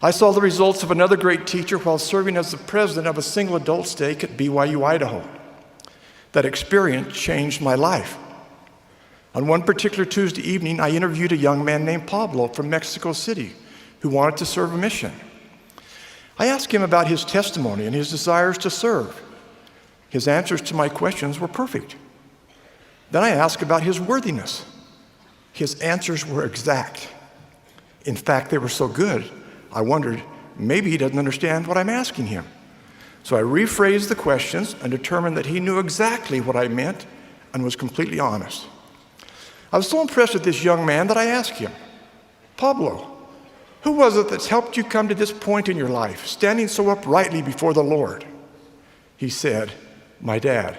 I saw the results of another great teacher while serving as the president of a single adult stake at BYU, Idaho. That experience changed my life. On one particular Tuesday evening, I interviewed a young man named Pablo from Mexico City who wanted to serve a mission. I asked him about his testimony and his desires to serve. His answers to my questions were perfect. Then I asked about his worthiness. His answers were exact. In fact, they were so good, I wondered, maybe he doesn't understand what I'm asking him. So I rephrased the questions and determined that he knew exactly what I meant and was completely honest. I was so impressed with this young man that I asked him, Pablo, who was it that's helped you come to this point in your life, standing so uprightly before the Lord? He said, my dad.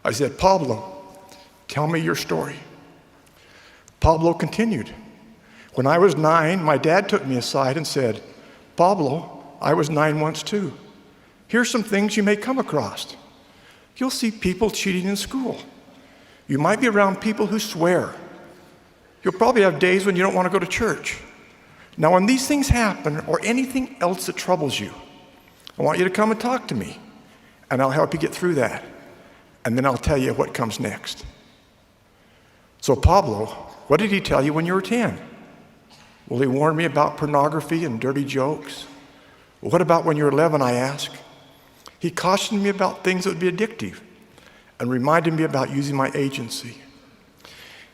I said, Pablo, tell me your story. Pablo continued. When I was 9, my dad took me aside and said, Pablo, I was 9 once too. Here's some things you may come across. You'll see people cheating in school. You might be around people who swear. You'll probably have days when you don't want to go to church. Now, when these things happen or anything else that troubles you, I want you to come and talk to me, and I'll help you get through that. And then I'll tell you what comes next. So Pablo, what did he tell you when you were 10? Well, he warned me about pornography and dirty jokes. Well, what about when you were 11, I asked? He cautioned me about things that would be addictive and reminded me about using my agency.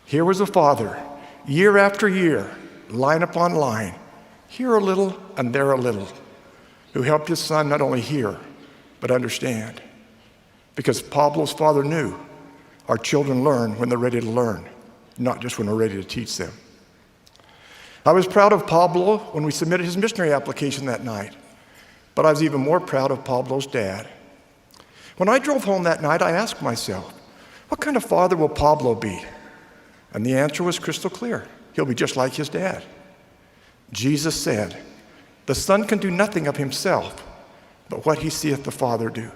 Here was a father, year after year, line upon line, here a little and there a little, who helped his son not only hear, but understand. Because Pablo's father knew our children learn when they're ready to learn, not just when we're ready to teach them. I was proud of Pablo when we submitted his missionary application that night, but I was even more proud of Pablo's dad. When I drove home that night, I asked myself, what kind of father will Pablo be? And the answer was crystal clear. He'll be just like his dad. Jesus said, the Son can do nothing of himself, but what he seeth the Father do.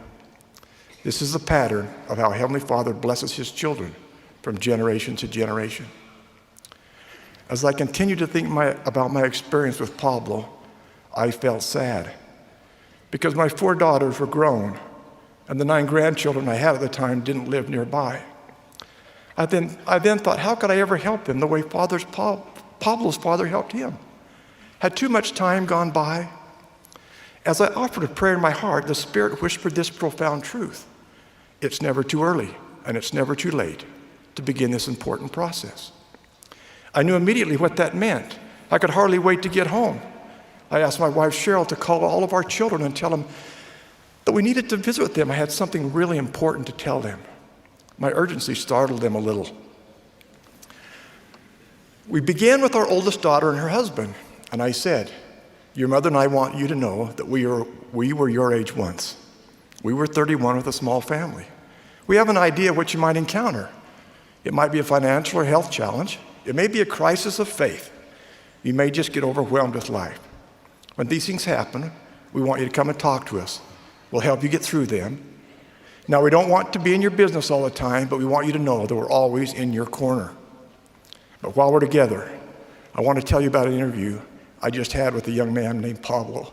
This is the pattern of how Heavenly Father blesses his children from generation to generation. As I continued to think about my experience with Pablo, I felt sad because my 4 daughters were grown and the 9 grandchildren I had at the time didn't live nearby. I then thought, how could I ever help him the way Pablo's father helped him? Had too much time gone by? As I offered a prayer in my heart, the Spirit whispered this profound truth. It's never too early and it's never too late to begin this important process. I knew immediately what that meant. I could hardly wait to get home. I asked my wife Cheryl to call all of our children and tell them that we needed to visit with them. I had something really important to tell them. My urgency startled them a little. We began with our oldest daughter and her husband, and I said, your mother and I want you to know that we were your age once. We were 31 with a small family. We have an idea of what you might encounter. It might be a financial or health challenge. It may be a crisis of faith. You may just get overwhelmed with life. When these things happen, we want you to come and talk to us. We'll help you get through them. Now, we don't want to be in your business all the time, but we want you to know that we're always in your corner. But while we're together, I want to tell you about an interview I just had with a young man named Pablo.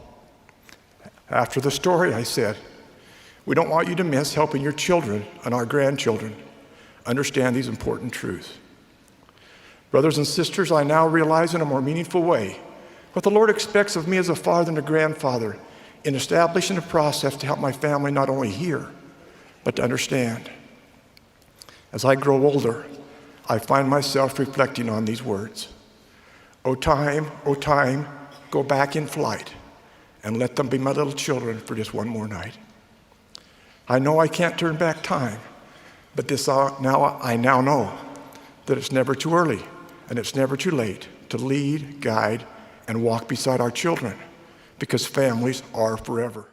After the story, I said, we don't want you to miss helping your children and our grandchildren understand these important truths. Brothers and sisters, I now realize in a more meaningful way what the Lord expects of me as a father and a grandfather in establishing a process to help my family not only hear, but to understand. As I grow older, I find myself reflecting on these words. O time, go back in flight and let them be my little children for just one more night. I know I can't turn back time, but I now know that it's never too early and it's never too late to lead, guide, and walk beside our children because families are forever.